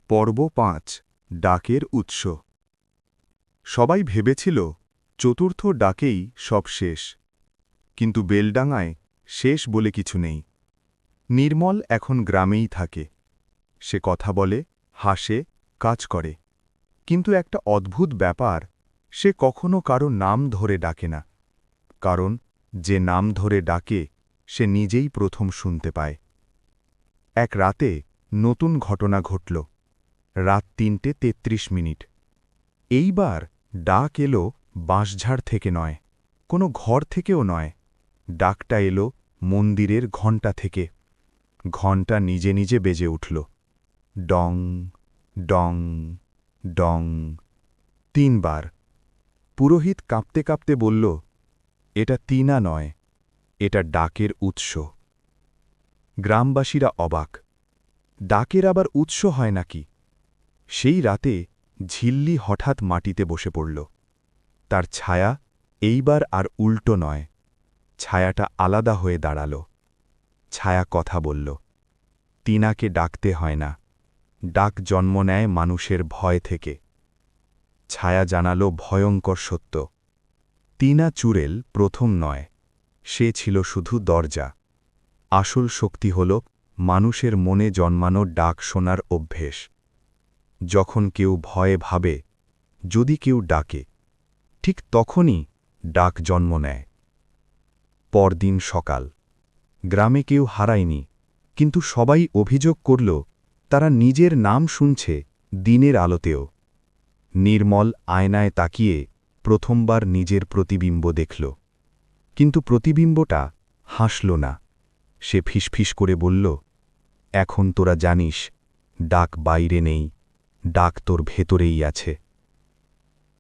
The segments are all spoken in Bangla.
পর্ব ৫ ডাকের উৎস। সবাই ভেবেছিল চতুর্থ ডাকেই সব শেষ, কিন্তু বেলডাঙায় শেষ বলে কিছু নেই। নির্মল এখন গ্রামেই থাকে। সে কথা বলে, হাসে, কাজ করে, কিন্তু একটা অদ্ভুত ব্যাপার, সে কখনো কারো নাম ধরে ডাকে না, কারণ যে নাম ধরে ডাকে সে নিজেই প্রথম শুনতে পায়। এক রাতে নতুন ঘটনা ঘটল। রাত ৩:৩৩। এইবার ডাক এলো বাঁশঝাড় থেকে নয়, কোনো ঘর থেকেও নয়। ডাকটা এলো মন্দিরের ঘণ্টা থেকে। ঘণ্টা নিজে নিজে বেজে উঠল, ডং ডং ডং, ৩ বার। পুরোহিত কাঁপতে কাঁপতে বলল, এটা তিনা নয়, এটা ডাকের উৎস। গ্রামবাসীরা অবাক, ডাকের আবার উৎস হয় নাকি? সেই রাতে ঝিল্লি হঠাৎ মাটিতে বসে পড়ল। তার ছায়া এইবার আর উল্টো নয়, ছায়াটা আলাদা হয়ে দাঁড়াল। ছায়া কথা বলল, তিনাকে ডাকতে হয় না, ডাক জন্ম নেয় মানুষের ভয় থেকে। ছায়া জানাল ভয়ঙ্কর সত্য, তিনা চুড়েল প্রথম নয়, সে ছিল শুধু দরজা। আসল শক্তি হল মানুষের মনে জন্মানো ডাক শোনার অভ্যেস। যখন কেউ ভয়ে ভাবে, যদি কেউ ডাকে, ঠিক তখনই ডাক জন্ম নেয়। পরদিন সকাল। গ্রামে কেউ হারায়নি, কিন্তু সবাই অভিযোগ করল তারা নিজের নাম শুনছে দিনের আলোতেও। নির্মল আয়নায় তাকিয়ে প্রথমবার নিজের প্রতিবিম্ব দেখল, কিন্তু প্রতিবিম্বটা হাসল না। সে ফিসফিস করে বলল, এখন তোরা জানিস, ডাক বাইরে নেই, ডাক তোর ভেতরেই আছে।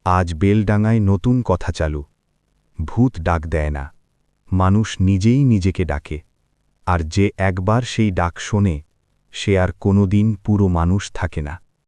আজ বেলডাঙায় নতুন কথা চালু। ভূত ডাক দেয় না, মানুষ নিজেই নিজেকে ডাকে, আর যে একবার সেই ডাক শোনে, সে আর কোনোদিন পুরো মানুষ থাকে না।